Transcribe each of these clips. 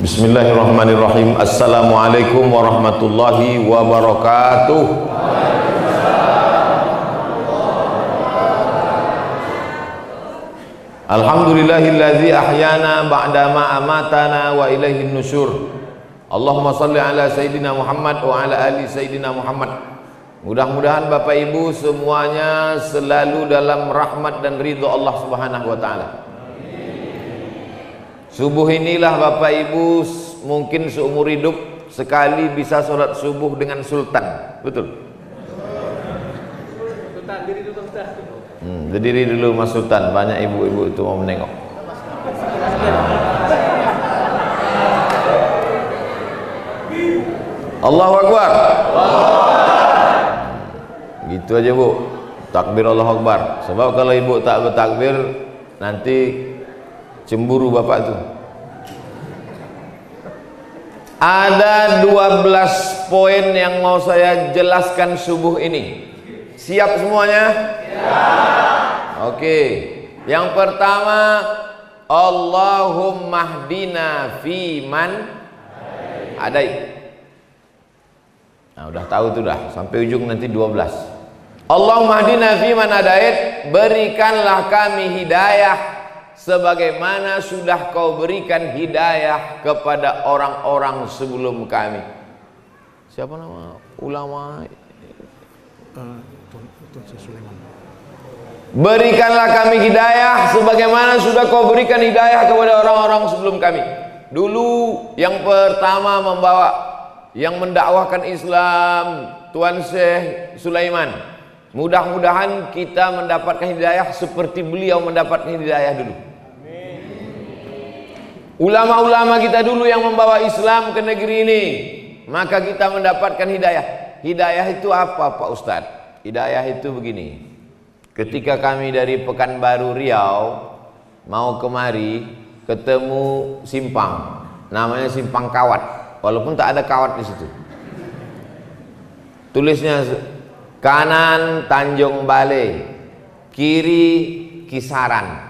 Bismillahirrahmanirrahim. Assalamualaikum warahmatullahi wabarakatuh. Alhamdulillahilladzi ahyana ba'dama amatana wa ilaihin nusyur. Allahumma salli ala Sayyidina Muhammad wa ala ali Sayyidina Muhammad. Mudah-mudahan Bapak Ibu semuanya selalu dalam rahmat dan ridho Allah Subhanahu wa taala. Subuh inilah Bapak Ibu mungkin seumur hidup sekali bisa sholat subuh dengan sultan, betul? Sultan, diri dulu Ustaz. Berdiri dulu Mas Sultan, banyak ibu-ibu itu mau menengok. Allahu Akbar. Gitu aja Bu, takbir Allahu Akbar. Sebab kalau ibu tak bertakbir nanti cemburu bapak tuh. Ada 12 poin yang mau saya jelaskan subuh ini. Siap semuanya? Siap. Oke. Yang pertama, Allahumma hdina fiman hadait. Nah, udah tahu tuh dah, sampai ujung nanti 12. Allahumma hdina fiman hadait, berikanlah kami hidayah sebagaimana sudah kau berikan hidayah kepada orang-orang sebelum kami. Siapa nama ulama? Berikanlah kami hidayah sebagaimana sudah kau berikan hidayah kepada orang-orang sebelum kami. Dulu yang pertama membawa, yang mendakwahkan Islam, Tuan Syekh Sulaiman. Mudah-mudahan kita mendapatkan hidayah seperti beliau mendapatkan hidayah dulu. Ulama-ulama kita dulu yang membawa Islam ke negeri ini, maka kita mendapatkan hidayah. Hidayah itu apa Pak Ustadz? Hidayah itu begini. Ketika kami dari Pekanbaru Riau mau kemari, ketemu simpang, namanya Simpang Kawat, walaupun tak ada kawat di situ. Tulisnya kanan Tanjung Balai, kiri Kisaran.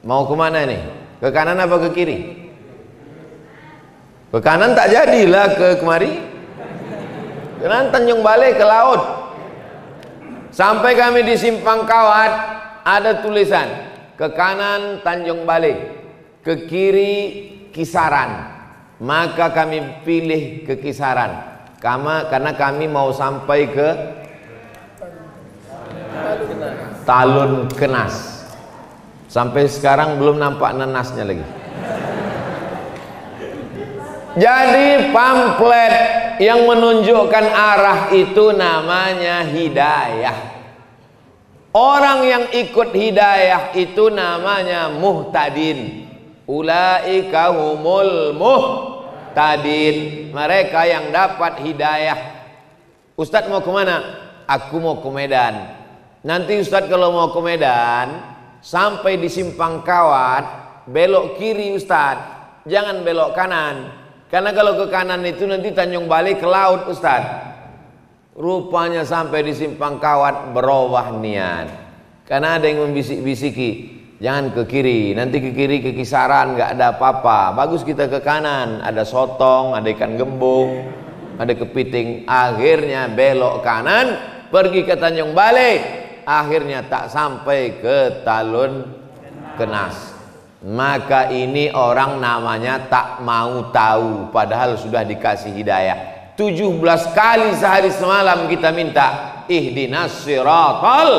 Mau kemana nih? Ke kanan apa ke kiri? Ke kanan tak jadilah ke kemari. Ke kanan Tanjung Balai ke laut. Sampai kami di Simpang Kawat ada tulisan ke kanan Tanjung Balai, ke kiri Kisaran. Maka kami pilih ke Kisaran karena kami mau sampai ke Talun Kenas. Sampai sekarang belum nampak nanasnya lagi. Jadi pamflet yang menunjukkan arah itu namanya hidayah. Orang yang ikut hidayah itu namanya muhtadin. Ulaika humul muhtadin. Mereka yang dapat hidayah. Ustadz mau kemana? Aku mau ke Medan. Nanti Ustadz kalau mau ke Medan, sampai di Simpang Kawat, belok kiri Ustadz, jangan belok kanan. Karena kalau ke kanan itu nanti Tanjung Balai ke laut Ustadz. Rupanya sampai di Simpang Kawat berubah niat. Karena ada yang membisik-bisiki, jangan ke kiri, nanti ke kiri ke Kisaran nggak ada apa-apa. Bagus kita ke kanan, ada sotong, ada ikan gembung, ada kepiting. Akhirnya belok kanan, pergi ke Tanjung Balai. Akhirnya tak sampai ke Talun Kenas. Maka ini orang namanya tak mau tahu, padahal sudah dikasih hidayah. 17 kali sehari semalam kita minta ihdinas siratal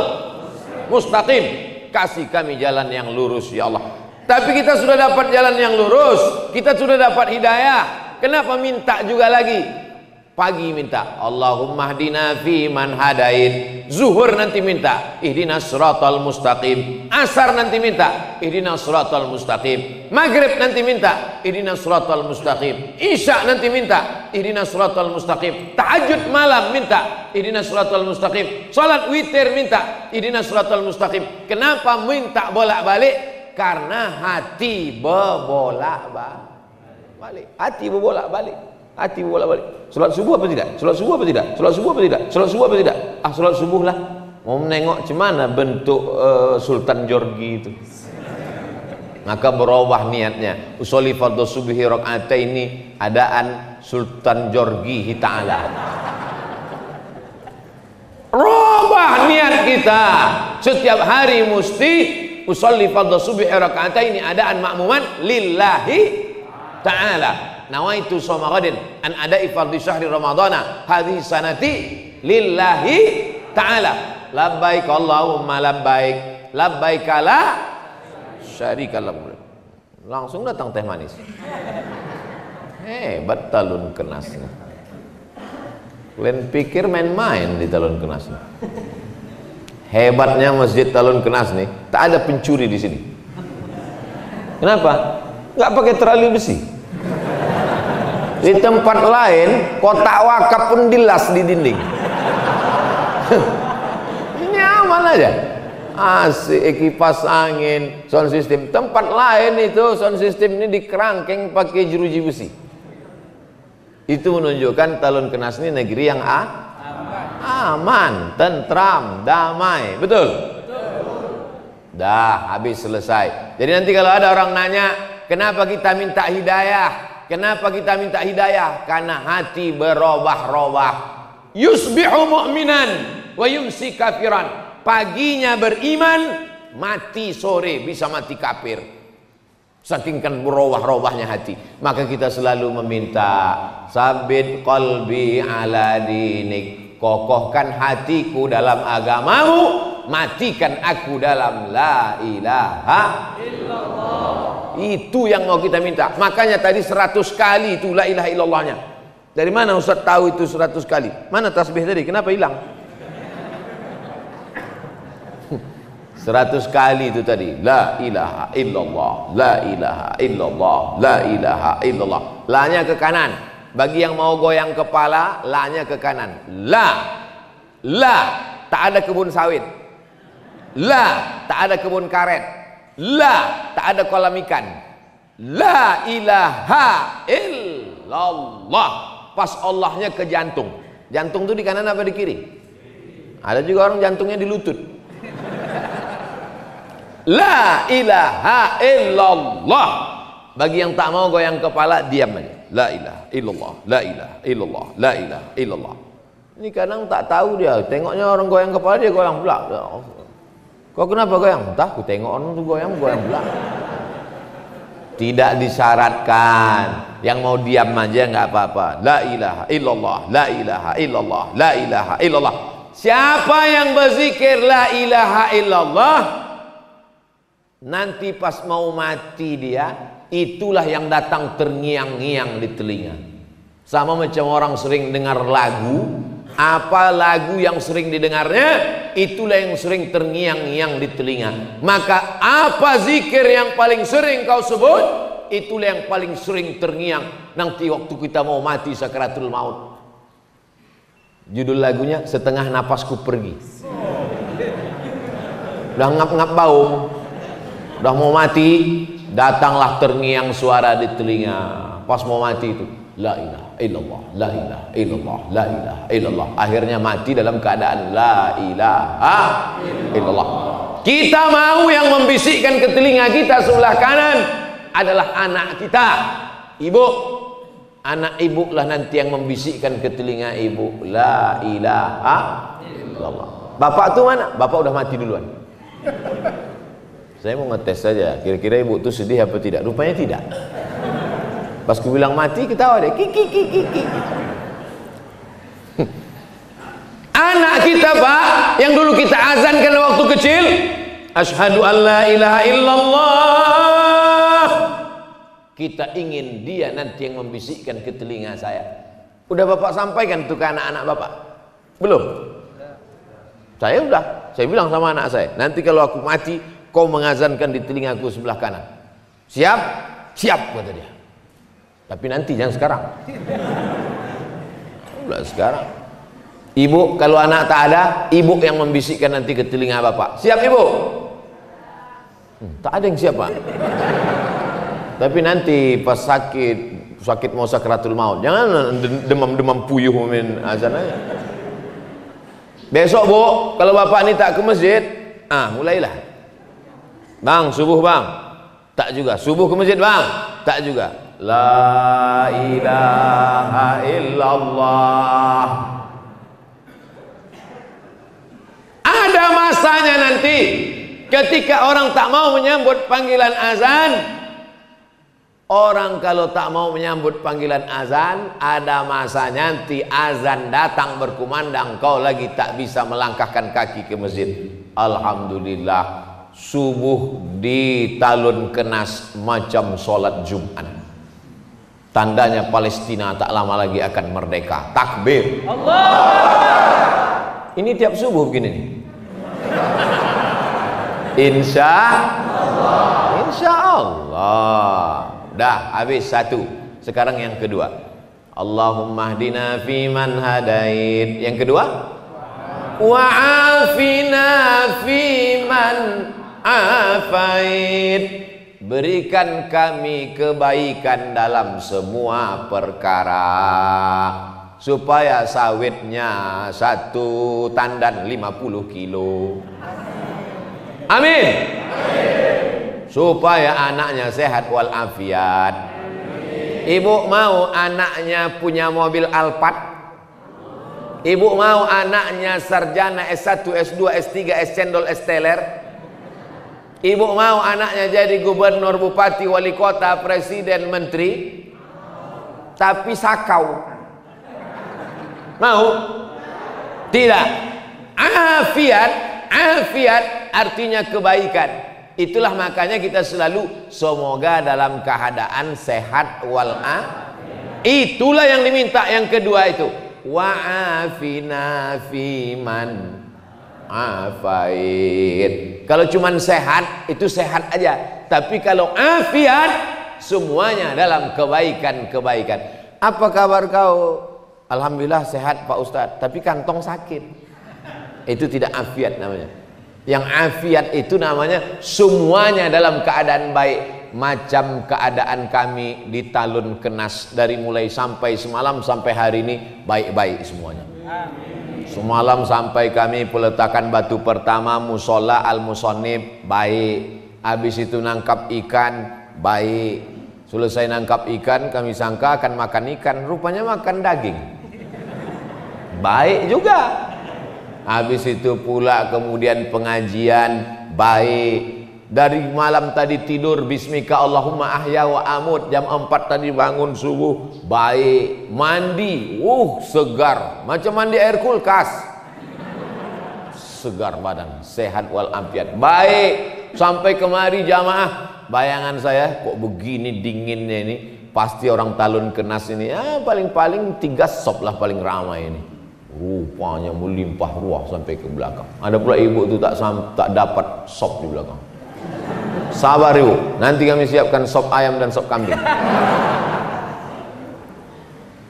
mustaqim, kasih kami jalan yang lurus ya Allah. Tapi kita sudah dapat jalan yang lurus, kita sudah dapat hidayah, kenapa minta juga lagi? Pagi minta Allahumma hdina fiman hadait, zuhur nanti minta ihdinas siratal mustaqim, asar nanti minta ihdinas siratal mustaqim, maghrib nanti minta ihdinas siratal mustaqim, isya nanti minta ihdinas siratal mustaqim, tahajud malam minta ihdinas siratal mustaqim, salat witir minta ihdinas siratal mustaqim. Kenapa minta bolak-balik? Karena hati berbolak-balik. Hati berbolak-balik. Hati bolak-balik. Salat subuh apa tidak? Salat subuh apa tidak? Salat subuh apa tidak? Salat subuh apa tidak? Ah, salat subuh lah. Mau menengok cemana bentuk Sultan Jorgi itu. Maka berubah niatnya. Usolli fardhu subhi rakaataini adaan Sultan Jorgi Ta'ala. Rubah niat kita. Setiap hari mesti usolli fardhu subhi rakaataini adaan makmuman lillahi ta'ala. Nawaitu shoma ghadin an ada'i fardhi syahri ramadhana hadhihi sanati lillahi ta'ala. Labbaik Allahumma labbaik labbaik la syarika lak. Langsung datang teh manis. Hebat talun kenas. Kalian pikir main-main di talun kenas. Hebatnya masjid talun kenas nih, tak ada pencuri di sini. Kenapa? Nggak pakai terali besi. Di tempat lain kotak wakaf pun dilas di dinding. Ini aman aja. Asik, kipas angin, sound system. Tempat lain itu sound system ini dikerangkeng pakai jeruji besi. Itu menunjukkan talun kenas ini negeri yang aman, tentram, damai. Betul? Dah habis selesai. Jadi nanti kalau ada orang nanya, kenapa kita minta hidayah? Kenapa kita minta hidayah? Karena hati berubah-ubah. Yusbihu mu'minan wa yumsi kafiran. Paginya beriman, mati sore bisa mati kafir. Saking kan berubah-ubahnya hati. Maka kita selalu meminta, sabit qalbi ala dinik. Kokohkan hatiku dalam agamamu, matikan aku dalam la ilaha illallah. Itu yang mau kita minta. Makanya tadi 100 kali itu la ilaha illallahnya. Dari mana Ustaz tahu itu 100 kali? Mana tasbih tadi? Kenapa hilang? 100 kali itu tadi. La ilaha illallah, la ilaha illallah, la ilaha illallah. La-nya ke kanan. Bagi yang mau goyang kepala, la-nya ke kanan. La, tak ada kebun sawit. La, tak ada kebun karet. La, tak ada kolam ikan. La ilaha illallah. Pas Allahnya ke jantung. Jantung itu di kanan apa di kiri? Ada juga orang jantungnya di lutut. La ilaha illallah. Bagi yang tak mau goyang kepala, diam aja. La ilaha illallah, la ilaha illallah, la ilaha illallah. Ini kadang tak tahu dia. Tengoknya orang goyang kepala, dia goyang pula. Kau kenapa goyang? Entah, aku tengok orang tu goyang pula. Tidak disyaratkan. Yang mau diam aja nggak apa-apa. La ilaha illallah, la ilaha illallah, la ilaha illallah. Siapa yang berzikir la ilaha illallah, nanti pas mau mati dia, itulah yang datang terngiang-ngiang di telinga. Sama macam orang sering dengar lagu, apa lagu yang sering didengarnya, itulah yang sering terngiang-ngiang di telinga. Maka apa zikir yang paling sering kau sebut, itulah yang paling sering terngiang nanti waktu kita mau mati sakaratul maut. Judul lagunya Setengah Napasku Pergi. Udah ngap-ngap bau, udah mau mati, datanglah terngiang suara di telinga. Pas mau mati itu, la ilaha illallah, la ilaha illallah, la ilaha illallah. Akhirnya mati dalam keadaan la ilaha illallah. Kita mau yang membisikkan ke telinga kita sebelah kanan adalah anak kita, ibu. Anak ibu lah nanti yang membisikkan ke telinga ibu, la ilaha illallah. Bapak tuh mana? Bapak udah mati duluan. Saya mau ngetes saja, kira-kira ibu tuh sedih apa tidak? Rupanya tidak. Pas ku bilang mati, ketawa deh. Kiki. Anak kita Pak, yang dulu kita azankan waktu kecil, asyhadu an la ilaha illallah. Kita ingin dia nanti yang membisikkan ke telinga saya. Udah Bapak sampaikan tuh ke anak-anak Bapak? Belum? Saya udah. Saya bilang sama anak saya, nanti kalau aku mati, kau mengazankan di telingaku sebelah kanan. Siap? Siap, kata dia. Tapi nanti, jangan sekarang. Udah sekarang. Ibu, kalau anak tak ada, ibu yang membisikkan nanti ke telinga Bapak. Siap ibu? Tak ada yang siap Pak. Tapi nanti pas sakit mau sakaratul maut, jangan demam-demam puyuh min azan aja. Besok Bu, kalau Bapak ini tak ke masjid, mulailah. Bang, subuh bang, Tak juga. Subuh ke masjid bang? Tak juga. La ilaha illallah. Ada masanya nanti ketika orang tak mau menyambut panggilan azan. Orang kalau tak mau menyambut panggilan azan, ada masanya nanti azan datang berkumandang, kau lagi tak bisa melangkahkan kaki ke masjid. Alhamdulillah, subuh di talun kenas macam sholat Jumat. Tandanya Palestina tak lama lagi akan merdeka. Takbir Allah. Ini tiap subuh begini nih. Insya Allah. Dah habis satu. Sekarang yang kedua. Allahumma hdina fiman hadait. Yang kedua, wa'afina fiman afait. Berikan kami kebaikan dalam semua perkara, supaya sawitnya satu tandan 50 kilo. Amin. Supaya anaknya sehat walafiat. Ibu mau anaknya punya mobil Alphard? Ibu mau anaknya sarjana S1, S2, S3, S cendol, S teler? Ibu mau anaknya jadi gubernur, bupati, wali kota, presiden, menteri? Tapi sakau. Mau? Tidak. Afiat artinya kebaikan. Itulah makanya kita selalu semoga dalam keadaan sehat walafiat. Itulah yang diminta. Yang kedua itu wa'afina fiman afait. Kalau cuman sehat itu sehat aja, tapi kalau afiat semuanya dalam kebaikan-kebaikan. Apa kabar kau? Alhamdulillah sehat Pak Ustadz, tapi kantong sakit. Itu tidak afiat namanya. Yang afiat itu namanya semuanya dalam keadaan baik. Macam keadaan kami di talun kenas dari mulai sampai semalam sampai hari ini baik-baik semuanya. Semalam sampai kami peletakan batu pertama musola al-musonib baik. Habis itu nangkap ikan baik. Selesai nangkap ikan kami sangka akan makan ikan, rupanya makan daging. Baik juga. Habis itu pula kemudian pengajian baik. Dari malam tadi tidur bismika Allahumma ahya wa amut, jam 4 tadi bangun subuh baik. Mandi segar macam mandi air kulkas. Segar badan, sehat walafiat. Baik. Sampai kemari jamaah, bayangan saya kok begini dinginnya ini. Pasti orang talun kenas ini paling-paling 3 sop lah paling ramai ini. Rupanya melimpah ruah sampai ke belakang. Ada pula ibu itu tak dapat sop di belakang. Sabar ibu, nanti kami siapkan sop ayam dan sop kambing.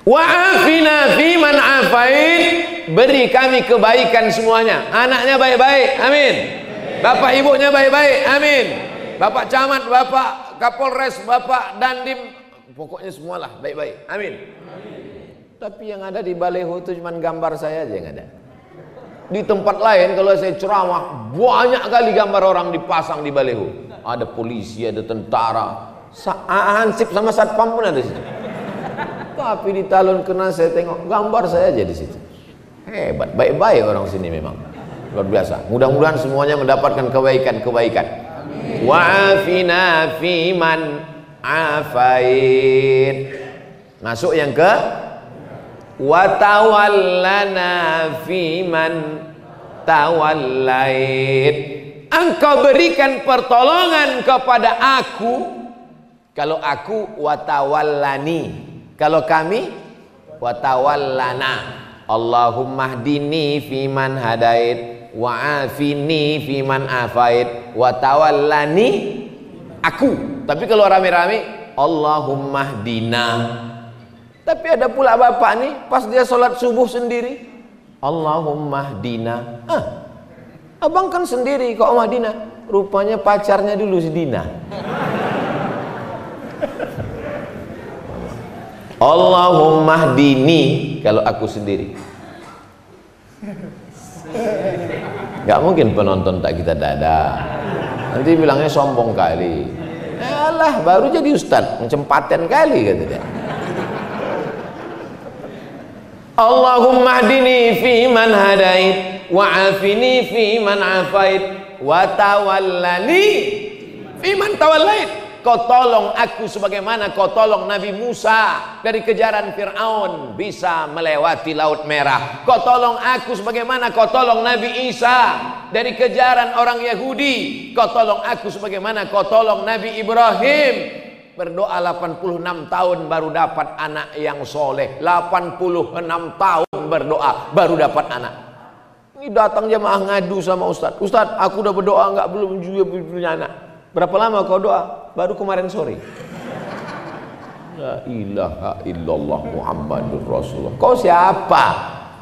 Wa'afina fiman afait. Beri kami kebaikan semuanya. Anaknya baik-baik, amin. Bapak ibunya baik-baik, amin. Bapak camat, bapak kapolres, bapak dandim, pokoknya semualah baik-baik, amin. Tapi yang ada di baleho itu cuma gambar saya aja yang ada. Di tempat lain kalau saya ceramah banyak kali gambar orang dipasang di baleho. Ada polisi, ada tentara, Hansip sama satpam pun ada di situ. Tapi di talun kenas saya tengok gambar saya aja di situ. Hebat, baik-baik orang sini memang. Luar biasa. Mudah-mudahan semuanya mendapatkan kebaikan-kebaikan. Wa'afina fiman afait. Masuk yang ke watawallana fiman tawallait. Engkau berikan pertolongan kepada aku. Kalau aku watawallani, kalau kami watawallana. Allahumma hdini fiman hadait wa'afini fiman afait watawallani aku. Tapi kalau rame-rame Allahumma hdina. Tapi ada pula bapak nih pas dia sholat subuh sendiri Allahumma hdina. Abang kan sendiri kok Madinah. Rupanya pacarnya dulu si Dina. Allahumma hdini kalau aku sendiri. Gak mungkin penonton tak kita dada. Nanti bilangnya sombong kali. Alah, baru jadi ustaz, macam paten kali kata dia. Allahumma hdini fi man hadait wa afini fi man afait wa tawallani fi man tawallait. Kau tolong aku sebagaimana kau tolong Nabi Musa dari kejaran Fir'aun bisa melewati Laut Merah. Kau tolong aku sebagaimana kau tolong Nabi Isa dari kejaran orang Yahudi. Kau tolong aku sebagaimana kau tolong Nabi Ibrahim. Berdoa 86 tahun baru dapat anak yang soleh. 86 tahun berdoa baru dapat anak. Ini datang jemaah ngadu sama Ustaz. Ustaz, aku udah berdoa enggak, belum juga punya anak. Berapa lama kau doa? Baru kemarin sore. La ilaha illallah Muhammadur Rasulullah. Kau siapa?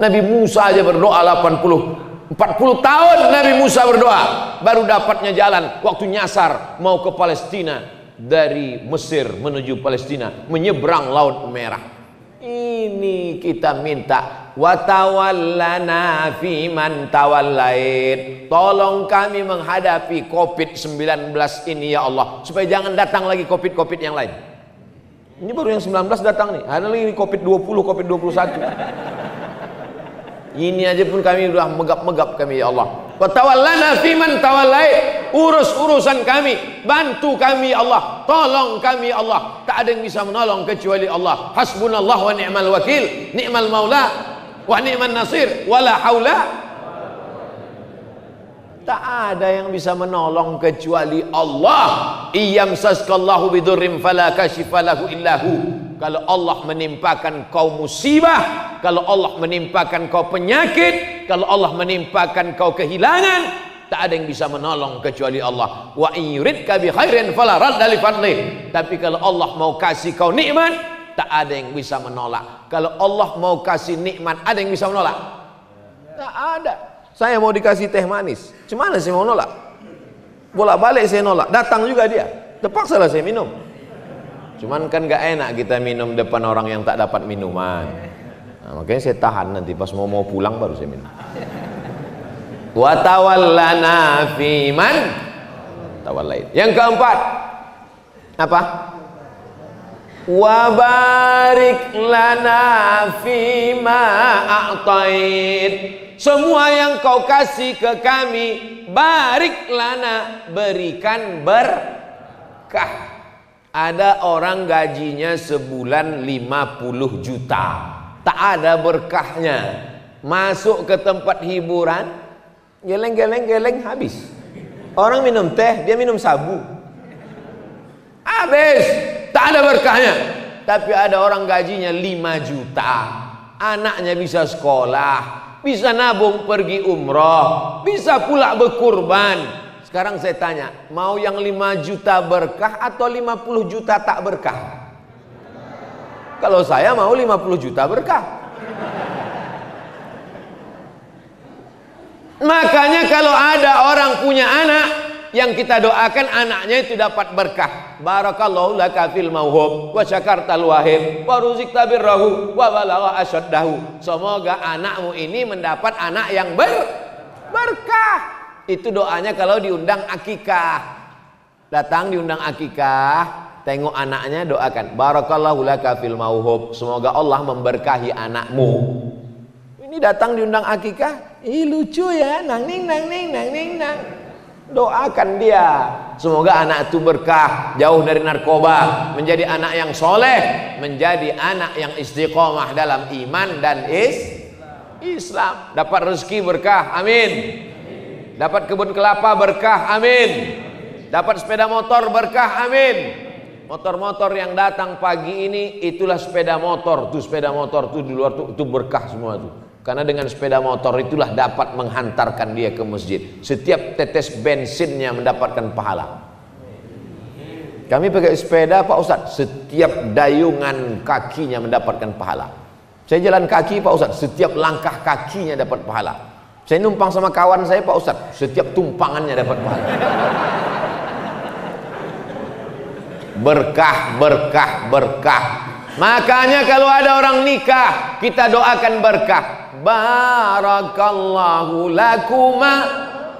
Nabi Musa aja berdoa 40 tahun Nabi Musa berdoa baru dapatnya jalan waktu nyasar mau ke Palestina, dari Mesir menuju Palestina, menyeberang Laut Merah. Ini kita minta, wa tawallana fi man tawallait. Tolong kami menghadapi Covid-19 ini ya Allah, supaya jangan datang lagi Covid-Covid yang lain. Ini baru yang 19 datang nih, ada lagi Covid-20, Covid-21. Ini aja pun kami sudah megap-megap kami ya Allah. Wa tawallana fi man tawallait. Urus urusan kami, bantu kami ya Allah, tolong kami ya Allah. Tak ada yang bisa menolong kecuali Allah. Hasbunallah wa ni'mal wakil, ni'mal maula wa ni'man nasir, wala haula. Tak ada yang bisa menolong kecuali Allah. Iyamsaskallahu bidurrim fala kashifa lahu illahu. Kalau Allah menimpakan kau musibah, kalau Allah menimpakan kau penyakit, kalau Allah menimpakan kau kehilangan, tak ada yang bisa menolong kecuali Allah. Wa in yuridka bi khairin fala radda li fadlih. Tapi kalau Allah mau kasih kau nikmat, tak ada yang bisa menolak. Kalau Allah mau kasih nikmat, ada yang bisa menolak? Tak ada. Saya mau dikasih teh manis, gimana sih mau nolak? Bolak-balik saya nolak, datang juga dia, terpaksa lah saya minum. Cuman kan gak enak kita minum depan orang yang tak dapat minuman. Nah, makanya saya tahan, nanti pas mau pulang baru saya minum. Wa tawallana fi man tawallait. Yang keempat apa? Wa barik lana fi ma a'tait. Semua yang kau kasih ke kami, barik lana, berikan berkah. Ada orang gajinya sebulan 50 juta, tak ada berkahnya. Masuk ke tempat hiburan, geleng habis. Orang minum teh, dia minum sabu, habis, tak ada berkahnya. Tapi ada orang gajinya 5 juta, anaknya bisa sekolah, bisa nabung pergi umroh, bisa pula berkurban. Sekarang saya tanya, mau yang 5 juta berkah atau 50 juta tak berkah? Kalau saya mau 50 juta berkah. Makanya kalau ada orang punya anak, yang kita doakan anaknya itu dapat berkah. Barakallahu laka fil mauhub wa syakartal wahib wa ruzikta birrahu wa balagha asyaddahu. Semoga anakmu ini mendapat anak yang berkah. Itu doanya kalau diundang akikah. Datang diundang akikah, tengok anaknya, doakan barakallahu laka fil mauhub, semoga Allah memberkahi anakmu. Ini datang diundang akikah, ih lucu ya, nang ning. Doakan dia, semoga anak itu berkah, jauh dari narkoba, menjadi anak yang soleh, menjadi anak yang istiqomah dalam iman dan Islam. Dapat rezeki berkah, amin. Dapat kebun kelapa berkah, amin. Dapat sepeda motor berkah, amin. Motor-motor yang datang pagi ini, itulah sepeda motor. Tuh sepeda motor tuh di luar tuh, itu berkah semua tuh. Karena dengan sepeda motor itulah dapat menghantarkan dia ke masjid. Setiap tetes bensinnya mendapatkan pahala. Kami pakai sepeda Pak Ustadz, setiap dayungan kakinya mendapatkan pahala. Saya jalan kaki Pak Ustadz, setiap langkah kakinya dapat pahala. Saya numpang sama kawan saya Pak Ustadz, setiap tumpangannya dapat pahala. Berkah. Makanya kalau ada orang nikah, kita doakan berkah. Barakallahu lakuma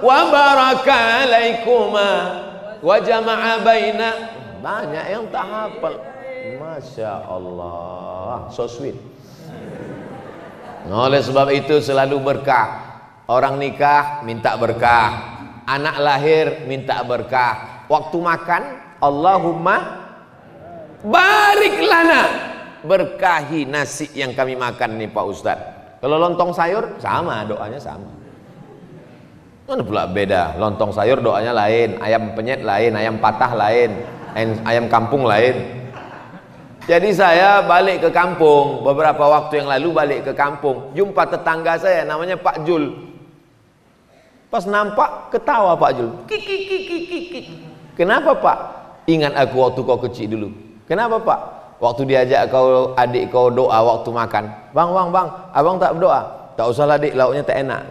wa baraka alaikuma wa jama'a baina Banyak yang tak hafal. Masya Allah, so sweet. Oleh sebab itu selalu berkah. Orang nikah minta berkah, anak lahir minta berkah. Waktu makan, Allahumma barik lana, berkahi nasi yang kami makan nih Pak Ustadz. Kalau lontong sayur sama, doanya sama. Mana pula beda? Lontong sayur doanya lain, ayam penyet lain, ayam patah lain, ayam kampung lain. Jadi saya balik ke kampung beberapa waktu yang lalu, balik ke kampung, jumpa tetangga saya namanya Pak Jul. Pas nampak ketawa Pak Jul. Kiki. Kenapa Pak? Ingat aku waktu kau kecil dulu. Kenapa Pak? Waktu diajak kau adik kau doa waktu makan. Bang, abang tak berdoa. Tak usah lah dik, lauknya tak enak.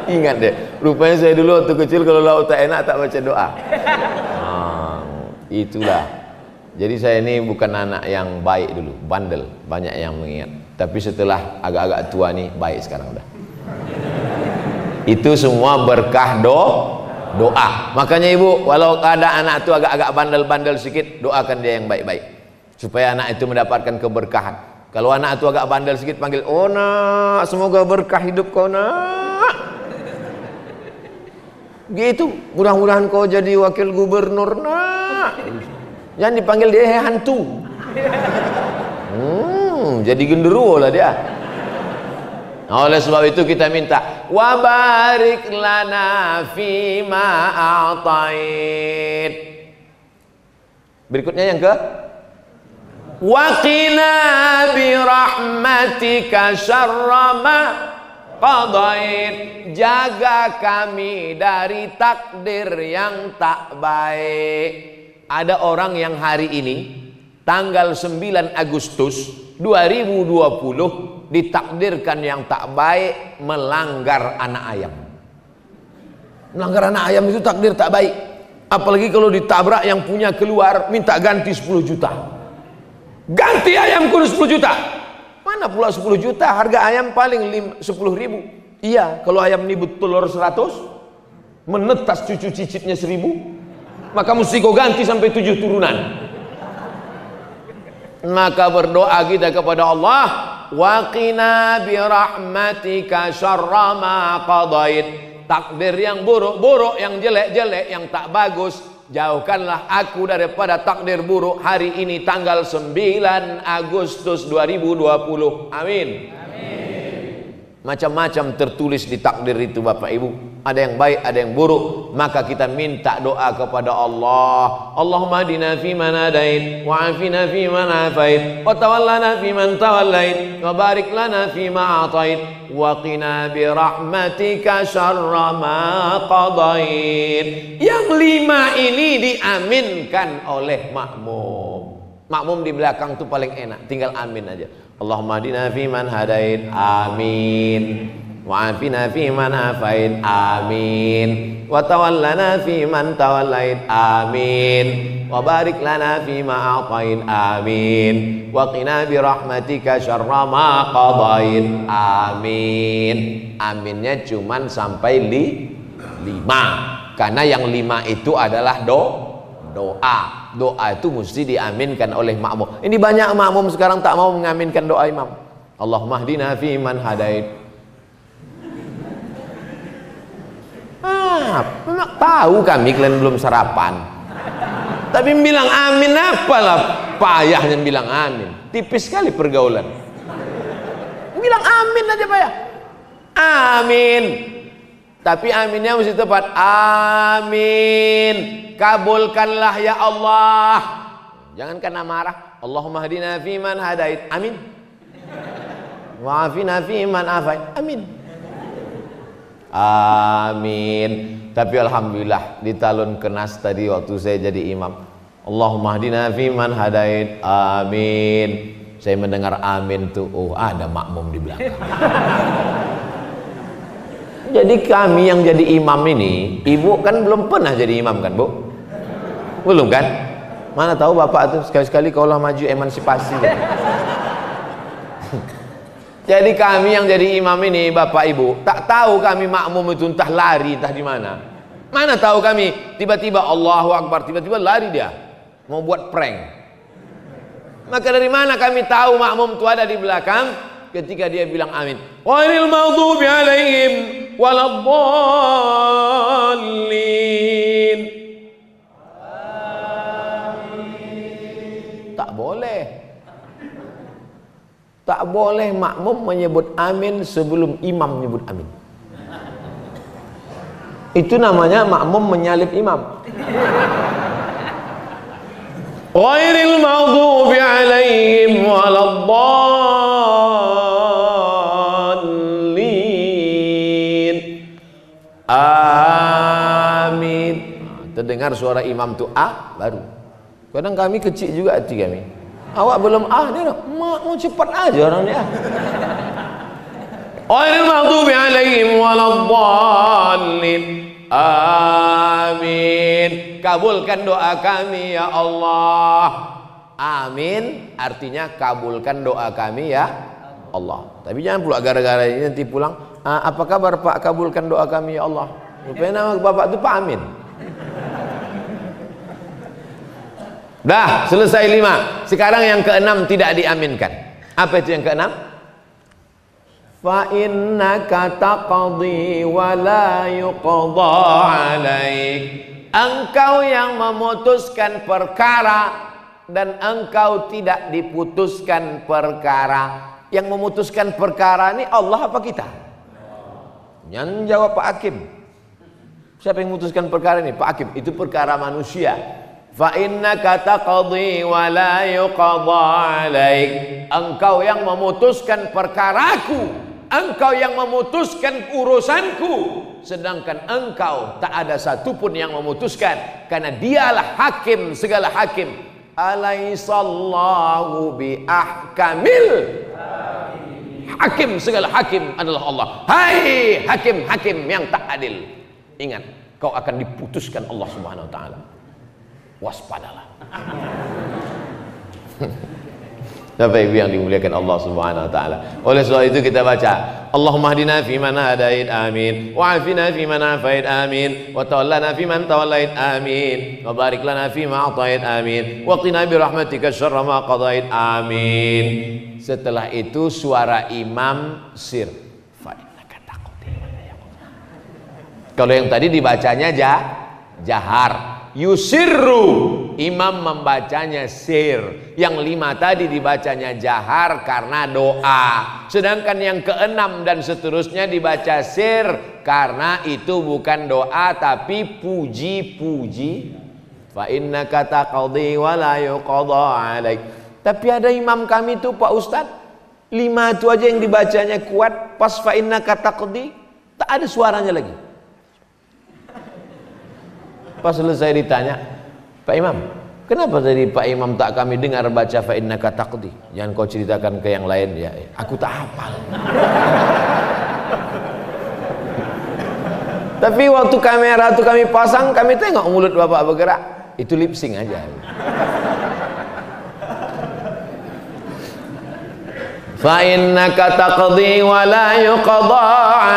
Ingat deh, rupanya saya dulu waktu kecil kalau lauk tak enak tak baca doa. Itulah. Jadi saya ini bukan anak yang baik dulu, bandel, banyak yang mengingat. Tapi setelah agak-agak tua nih baik sekarang udah. Itu semua berkah doa. Makanya ibu, walau ada anak itu agak-agak bandel-bandel sedikit, doakan dia yang baik-baik supaya anak itu mendapatkan keberkahan. Kalau anak itu agak bandel sedikit, panggil, oh nak, semoga berkah hidup kau nak. Gitu, mudah-mudahan kau jadi wakil gubernur nak. Jangan dipanggil dia hantu. Jadi genderuwo lah dia. Nah, oleh sebab itu kita minta wa barik lana fima a'tait. Berikutnya yang ke wa qina bi rahmatika syarra ma qadait. Jaga kami dari takdir yang tak baik. Ada orang yang hari ini tanggal 9 Agustus 2020 ditakdirkan yang tak baik melanggar anak ayam. Melanggar anak ayam itu takdir tak baik. Apalagi kalau ditabrak yang punya keluar minta ganti 10 juta. Ganti ayam kudu 10 juta. Mana pula 10 juta? Harga ayam paling 10.000. Iya, kalau ayam ini bertelur 100, menetas cucu cicitnya 1.000, maka mesti kau ganti sampai 7 turunan. Maka berdoa kita kepada Allah, wa qina bi rahmatika syarra ma qadait. Takdir yang buruk-buruk, yang jelek-jelek, yang tak bagus, jauhkanlah aku daripada takdir buruk hari ini tanggal 9 Agustus 2020. Amin. Macam-macam tertulis di takdir itu Bapak Ibu. Ada yang baik, ada yang buruk. Maka kita minta doa kepada Allah. Allahumma hadina fi man hadait, wa afina fi man afait, wa tawallana fi man tawallait, wa barik lana fi ma atait, wa qina bi rahmatika syarra ma qadait. Yang 5 ini diaminkan oleh makmum. Makmum di belakang itu paling enak, tinggal amin aja. Allahumma hadina fi man hadait, amin. Wa afina fi man afait, amin. Wa tawallana fi man tawallait, amin. Wa barik lana fi ma atait, amin. Wa qina bi rahmatika syarra ma qadait, amin. Aminnya cuman sampai 5. Karena yang 5 itu adalah doa. Doa itu mesti diaminkan oleh makmum. Ini banyak makmum sekarang tak mau mengaminkan doa imam. Allahumma hdina fi man hadait. Memang tahu kami kalian belum sarapan. Tapi bilang amin apalah payahnya bilang amin. Tipis sekali pergaulan. Bilang amin aja payah. Amin. Tapi aminnya mesti tepat. Amin. Kabulkanlah ya Allah. Jangan kena marah. Allahumma hadina fi man hadait. Amin. Wa afina fi man afait. Amin. Amin. Tapi alhamdulillah di talun kenas tadi waktu saya jadi imam. Allahumma hadina fi man hadait. Amin. Saya mendengar amin tuh, oh ada makmum di belakang. Jadi kami yang jadi imam ini, ibu kan belum pernah jadi imam kan Bu? Belum kan? Mana tahu bapak tuh sekali-sekali kaulah maju emansipasi. Jadi kami yang jadi imam ini bapak ibu, tak tahu kami makmum itu entah lari entah di mana. Mana tahu kami, tiba-tiba Allahu Akbar, tiba-tiba lari dia mau buat prank. Maka dari mana kami tahu makmum itu ada di belakang ketika dia bilang amin? Ghairil maghdubi alaihim waladdallin. Tak boleh. Tak boleh makmum menyebut amin sebelum imam menyebut amin. Itu namanya makmum menyalip imam. Ghairil maghdubi alaihim waladdallin. Amin. Terdengar suara imam tu baru. Kadang kami kecil juga hati kami. Awak belum dia nak, mak mau cepat aja orang ni Ghairil maghdubi alaihim waladdallin. Amin. Kabulkan doa kami ya Allah. Amin artinya kabulkan doa kami ya Allah. Tapi jangan pula gara-gara ini nanti pulang, apa kabar Pak, kabulkan doa kami ya Allah. Rupanya nama bapak itu Pak Amin. Dah selesai 5. Sekarang yang ke-6 tidak diaminkan. Apa itu yang ke-6? Fa innaka taqdi wa la yuqda alaik. Engkau yang memutuskan perkara dan engkau tidak diputuskan perkara. Yang memutuskan perkara ini Allah apa kita? Yang jawab Pak Hakim. Siapa yang memutuskan perkara ini? Pak Hakim. Itu perkara manusia. Fa innaka taqdi wa la yuqda alaik. Engkau yang memutuskan perkaraku, engkau yang memutuskan urusanku, sedangkan engkau tak ada satupun yang memutuskan, karena dialah hakim segala hakim. Alaihissallahu bi ahkamil hakim, segala hakim adalah Allah. Hai hakim-hakim yang tak adil, ingat kau akan diputuskan Allah Subhanahu wa taala. Waspadalah. Bapak Ibu yang dimuliakan Allah Subhanahu wa taala. Oleh sebab itu kita baca, Allahumma hdina fi man hadait, amin. Wa afina fi man afait, amin. Wa tawallana fi man tawallait, amin. Wa barik lana fi ma atait, amin. Wa qina bi rahmatika syarra ma qadait, amin. Setelah itu suara imam sir. Fa innaka taqdi. Kalau yang tadi dibacanya jahar. Yusirru, imam membacanya sir. Yang 5 tadi dibacanya jahar karena doa. Sedangkan yang ke-6 dan seterusnya dibaca sir karena itu bukan doa tapi puji-puji. Fa innaka taqdi wa la yuqda alaik. Tapi ada imam kami itu Pak Ustadz, 5 itu aja yang dibacanya kuat, pas fa innaka taqdi tak ada suaranya lagi. Pas selesai ditanya, Pak Imam, kenapa tadi Pak Imam tak kami dengar baca fa innaka taqdi? Jangan kau ceritakan ke yang lain ya. Aku tak hafal. Tapi waktu kamera itu kami pasang, kami tengok mulut Bapak bergerak. Itu lip sync aja. Fa innaka taqdi wa la yuqda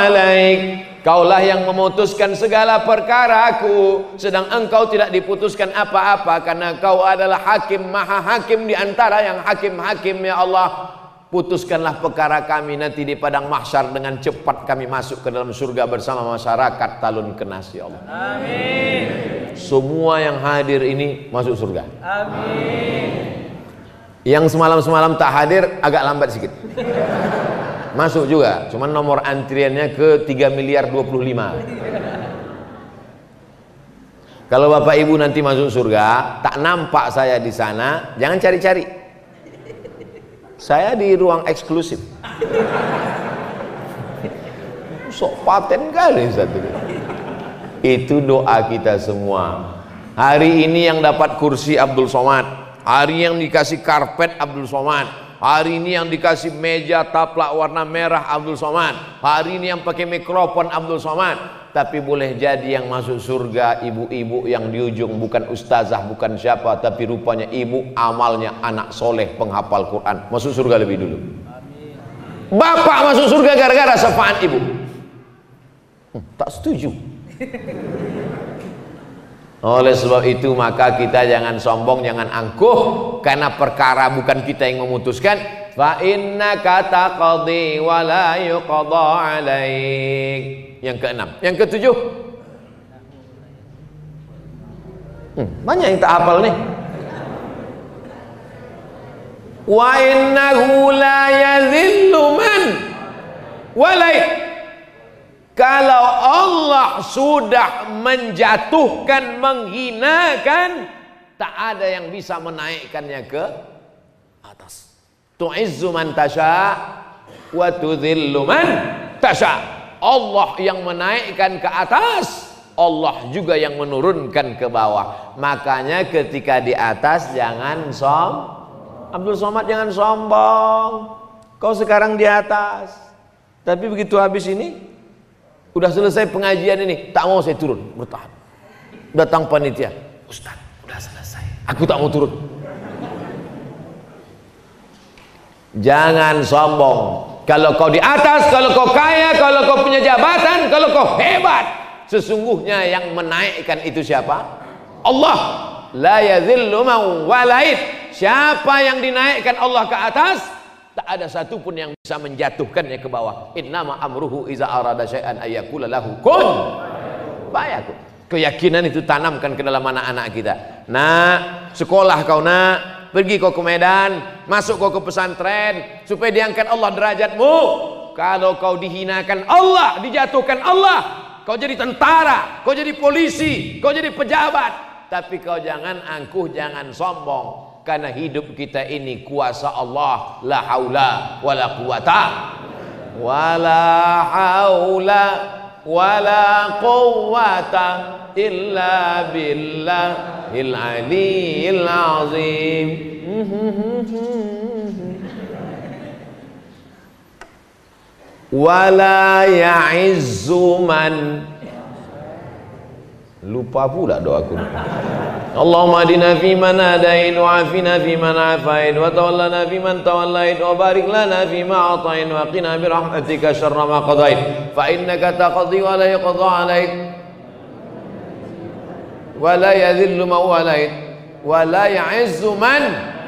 alaik. Kaulah yang memutuskan segala perkaraku, sedang engkau tidak diputuskan apa-apa, karena kau adalah hakim, maha hakim di antara yang hakim-hakim ya Allah. Putuskanlah perkara kami nanti di padang mahsyar, dengan cepat kami masuk ke dalam surga bersama masyarakat Talun Kenas ya Allah. Amin. Semua yang hadir ini masuk surga. Amin. Yang semalam-semalam tak hadir agak lambat sedikit. Masuk juga, cuman nomor antriannya ke 3.025.000.000. Kalau Bapak Ibu nanti masuk surga, tak nampak saya di sana, jangan cari-cari. Saya di ruang eksklusif. Sok paten kali satu. Itu doa kita semua. Hari ini yang dapat kursi Abdul Somad, hari yang dikasih karpet Abdul Somad, hari ini yang dikasih meja taplak warna merah Abdul Somad, hari ini yang pakai mikrofon Abdul Somad. Tapi boleh jadi yang masuk surga ibu-ibu yang di ujung bukan ustazah, bukan siapa, tapi rupanya ibu amalnya anak soleh penghafal Quran, masuk surga lebih dulu. Bapak masuk surga gara-gara syafaat ibu. Tak setuju. Oleh sebab itu maka kita jangan sombong, jangan angkuh, karena perkara bukan kita yang memutuskan. Fa innaka taqdi wa la yuqda alaik. Yang keenam. Yang ketujuh, banyak yang tak hafal nih. Wa innahu la yadhillu man walai. Kalau Allah sudah menjatuhkan, menghinakan, tak ada yang bisa menaikkannya ke atas. Tu'izzu man tasha wa tudhillu man tasha. Allah yang menaikkan ke atas, Allah juga yang menurunkan ke bawah. Makanya ketika di atas jangan Abdul Somad jangan sombong. Kau sekarang di atas, tapi begitu habis ini, udah selesai pengajian ini, tak mau saya turun, bertahan. Datang panitia, Ustaz, udah selesai, aku tak mau turun. Jangan sombong. Kalau kau di atas, kalau kau kaya, kalau kau punya jabatan, kalau kau hebat, sesungguhnya yang menaikkan itu siapa? Allah. La yadhillu man walait. Siapa yang dinaikkan Allah ke atas, tak ada satupun yang bisa menjatuhkannya ke bawah. Innama amruhu iza arada syai'an ayyakula lahu kun fayakun. Keyakinan itu tanamkan ke dalam anak-anak kita. Nak, sekolah kau nak, pergi kau ke Medan, masuk kau ke pesantren, supaya diangkat Allah derajatmu. Kalau kau dihinakan Allah, dijatuhkan Allah, kau jadi tentara, kau jadi polisi, kau jadi pejabat, tapi kau jangan angkuh, jangan sombong. Karena hidup kita ini kuasa Allah. La haula wala quwata wala haula wala quwata illa billahil aliyil azim. Wala ya'izzu man, lupa pula doaku. Allahumma adina fi man hadain wa afina fi man afain wa tawallana fi man tawallait wa barik lana fi ma atain wa qina bi rahmatika syarra ma qadait fa innaka taqdi wa la yuqda alaik wa la yadhillu man walait wa la ya'izzu man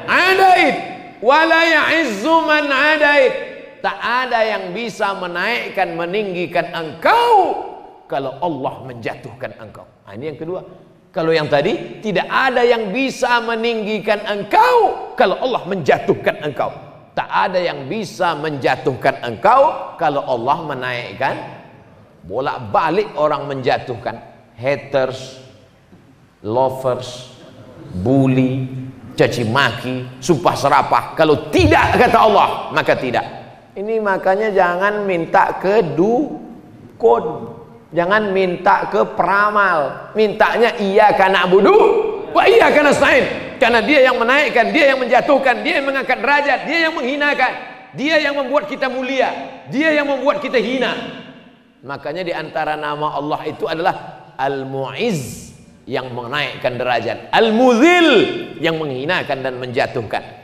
adait wa la ya'izzu man adait. Tak ada yang bisa menaikkan, meninggikan engkau kalau Allah menjatuhkan engkau. Nah, ini yang kedua. Kalau yang tadi, tidak ada yang bisa meninggikan engkau kalau Allah menjatuhkan engkau. Tak ada yang bisa menjatuhkan engkau kalau Allah menaikkan. Bolak-balik orang menjatuhkan. Haters, lovers, bully, caci maki, sumpah serapah. Kalau tidak kata Allah, maka tidak. Ini makanya jangan minta ke dukun. Jangan minta ke peramal, mintanya iyyaka na'budu wa iyyaka nasta'in. Karena dia yang menaikkan, dia yang menjatuhkan, dia yang mengangkat derajat, dia yang menghinakan, dia yang membuat kita mulia, dia yang membuat kita hina. Makanya di antara nama Allah itu adalah Al-Mu'izz, yang menaikkan derajat, Al-Mudhil, yang menghinakan dan menjatuhkan.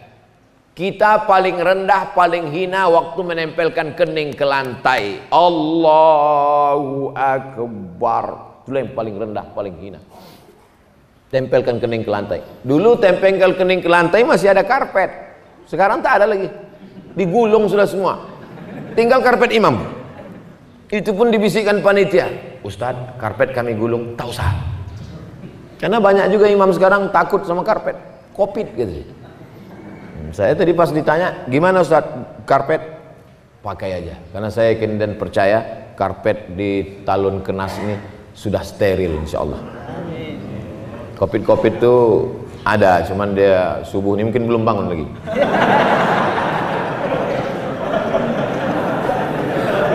Kita paling rendah, paling hina waktu menempelkan kening ke lantai. Allahu Akbar. Itulah yang paling rendah, paling hina. Tempelkan kening ke lantai. Dulu tempelkan kening ke lantai masih ada karpet. Sekarang tak ada lagi. Digulung sudah semua. Tinggal karpet imam. Itu pun dibisikkan panitia. Ustadz, karpet kami gulung. Tak usah. Karena banyak juga imam sekarang takut sama karpet. Covid gitu. Saya tadi pas ditanya, gimana Ustaz karpet? Pakai aja, karena saya yakin dan percaya karpet di Talun Kenas ini sudah steril insya Allah. Covid itu ada, cuman dia subuh ini mungkin belum bangun lagi.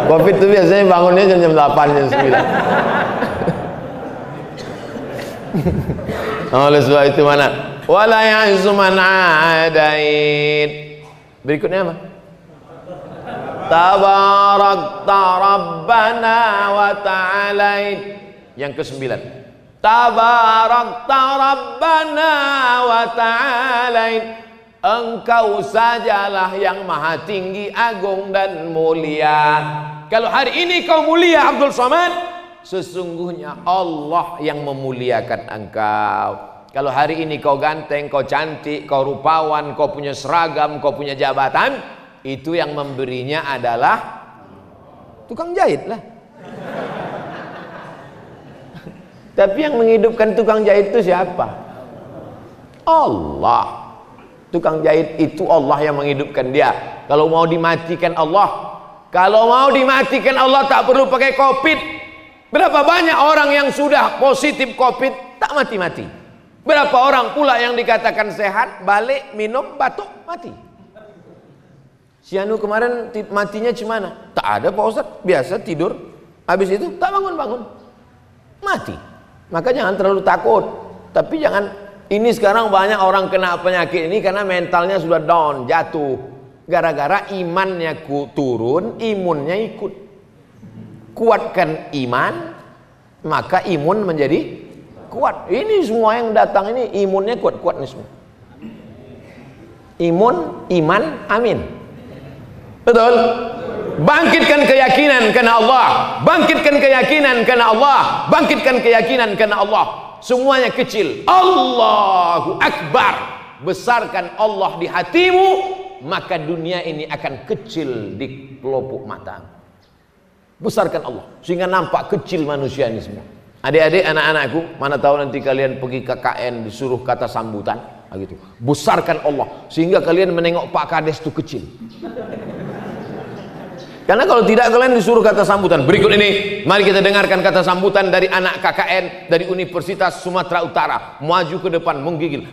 Covid itu biasanya bangunnya jam 8, jam 9. Oleh sebab itu mana? Wala ya'izzu man adait. Berikutnya apa? Tabarakta Rabbana wa ta'alait. Yang ke-9. Tabarakta Rabbana wa ta'alait. Engkau sajalah yang maha tinggi, agung dan mulia. Kalau hari ini kau mulia Abdul Somad, Sesungguhnya Allah yang memuliakan engkau. Kalau hari ini kau ganteng, kau cantik, kau rupawan, kau punya seragam, kau punya jabatan, itu yang memberinya adalah tukang jahit lah. Tapi yang menghidupkan tukang jahit itu siapa? Allah. Tukang jahit itu Allah yang menghidupkan dia. Kalau mau dimatikan Allah, tak perlu pakai COVID. Berapa banyak orang yang sudah positif COVID tak mati-mati? Berapa orang pula yang dikatakan sehat, balik minum batuk mati? Si Anu kemarin matinya gimana? Tak ada Pak Ustaz, biasa tidur, habis itu tak bangun-bangun, mati. Maka jangan terlalu takut. Tapi jangan, ini sekarang banyak orang kena penyakit ini karena mentalnya sudah down, jatuh. Gara-gara imannya turun, imunnya ikut. Kuatkan iman, maka imun menjadi kuat. Ini semua yang datang ini imunnya kuat-kuat nih semua. Imun, iman, amin. Betul? Bangkitkan keyakinan karena Allah. Bangkitkan keyakinan karena Allah. Bangkitkan keyakinan karena Allah. Semuanya kecil. Allahu Akbar. Besarkan Allah di hatimu, maka dunia ini akan kecil di pelupuk mata. Besarkan Allah sehingga nampak kecil manusia ini semua. Adik-adik, anak-anakku, mana tahu nanti kalian pergi KKN disuruh kata sambutan, gitu. Besarkan Allah sehingga kalian menengok Pak Kades itu kecil. Karena kalau tidak kalian disuruh kata sambutan. Berikut ini, mari kita dengarkan kata sambutan dari anak KKN dari Universitas Sumatera Utara. Maju ke depan, menggigil.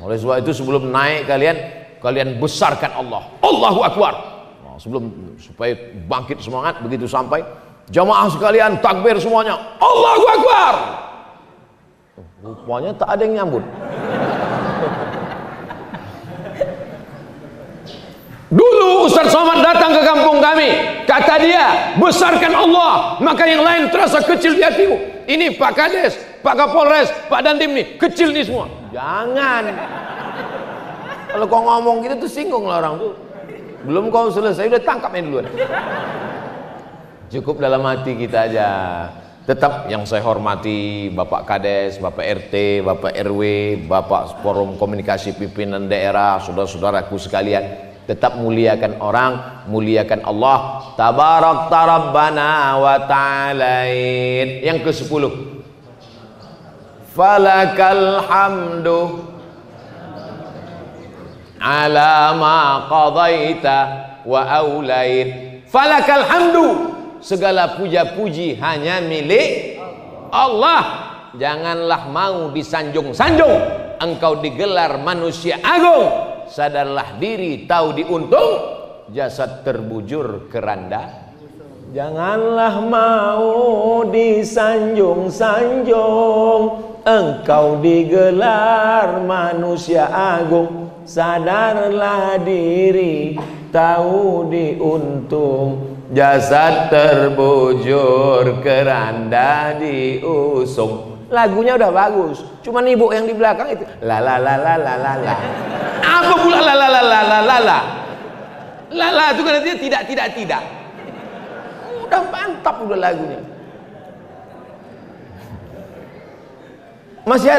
Oleh sebab itu sebelum naik kalian besarkan Allah. Allahu Akbar. Nah, sebelum supaya bangkit semangat, begitu sampai jamaah sekalian takbir semuanya. Allahu Akbar. Rupanya tak ada yang nyambut. Dulu Ustaz Somad datang ke kampung kami, kata dia, besarkan Allah, maka yang lain terasa kecil di hatimu. Ini Pak Kades, Pak Kapolres, Pak Dandim nih, kecil nih semua. Jangan. Kalau kau ngomong gitu tuh singgung lah orang tuh. Belum kau selesai udah tangkapnya duluan. Cukup dalam hati kita aja. Tetap yang saya hormati Bapak Kades, Bapak RT, Bapak RW, Bapak Forum Komunikasi Pimpinan Daerah, saudara-saudaraku sekalian. Tetap muliakan orang, muliakan Allah. Tabarak Rabbana wa ta'alain. Yang ke-10. Falakal hamdu ala ma qadaita wa aulait. Falakal hamdu. Segala puja-puji hanya milik Allah. Janganlah mau disanjung-sanjung. Engkau digelar manusia agung. Sadarlah diri, tahu diuntung, jasad terbujur keranda. Janganlah mau disanjung-sanjung, engkau digelar manusia agung. Sadarlah diri, tahu diuntung, jasad terbujur keranda diusung. Lagunya udah bagus, cuman ibu yang di belakang itu la la la la la la la. Apa pula la la la la la la la? La la itu kan artinya tidak. Udah mantap udah lagunya. Masih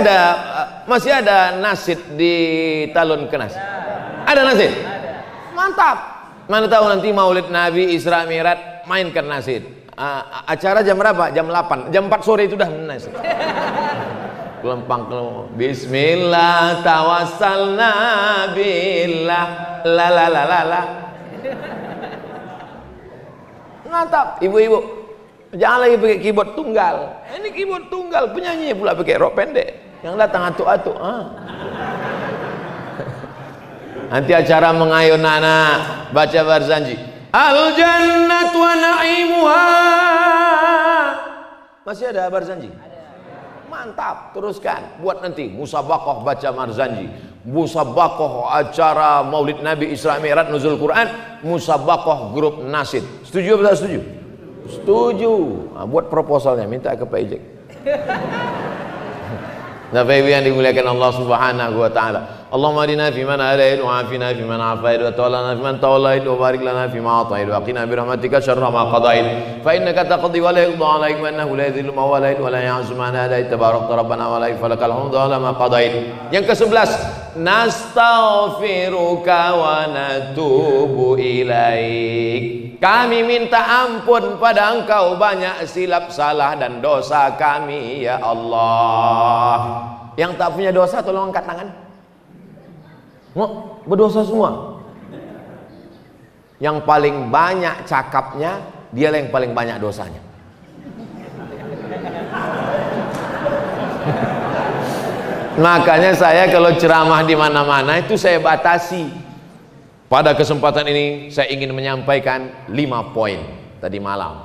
ada nasid di Talun Kenas. Ada nasid? Mantap. Mana tahu nanti Maulid Nabi Isra Mi'raj mainkan nasid. Acara jam berapa? Jam 8. Jam 4 sore itu dah nasid. Kelempang. Bismillah tawassalna billah la la la la la. Mantap, ibu-ibu. Jangan lagi pakai keyboard tunggal. Ini keyboard tunggal, penyanyi pula pakai rok pendek. Yang datang atuk-atuk. Nanti acara mengayun anak baca barzanji. Al jannat wa na'imuha. Masih ada barzanji? Mantap, teruskan. Buat nanti musabaqah baca barzanji, musabaqah acara Maulid Nabi Isra Mi'raj Nuzul Quran, musabaqah grup nasid. Setuju atau tak setuju? Setuju. Nah, buat proposalnya minta ke Pak Ijek. Bapak Ibu yang dimuliakan Allah Subhanahu wa taala. Allahumma hadina fi man hadait wa afina fi man afait wa tawallana fi man tawallait wa barik lana fi ma atait wa qina bi rahmatika syarra ma qadait. Fa innaka taqdi wa la yuqda 'alaik wa innahu la yadhillu man walait wa la ya'zu man hadait tabarakta rabbana wa la falakal hamdu ala ma qadait. Yang ke-11, nastaghfiruka wa natubu ilaik. Kami minta ampun pada Engkau banyak silap salah dan dosa kami ya Allah. Yang tak punya dosa tolong angkat tangan. Mau berdosa semua. Yang paling banyak cakapnya, dialah yang paling banyak dosanya. Makanya saya kalau ceramah di mana-mana itu saya batasi. Pada kesempatan ini saya ingin menyampaikan 5 poin tadi malam.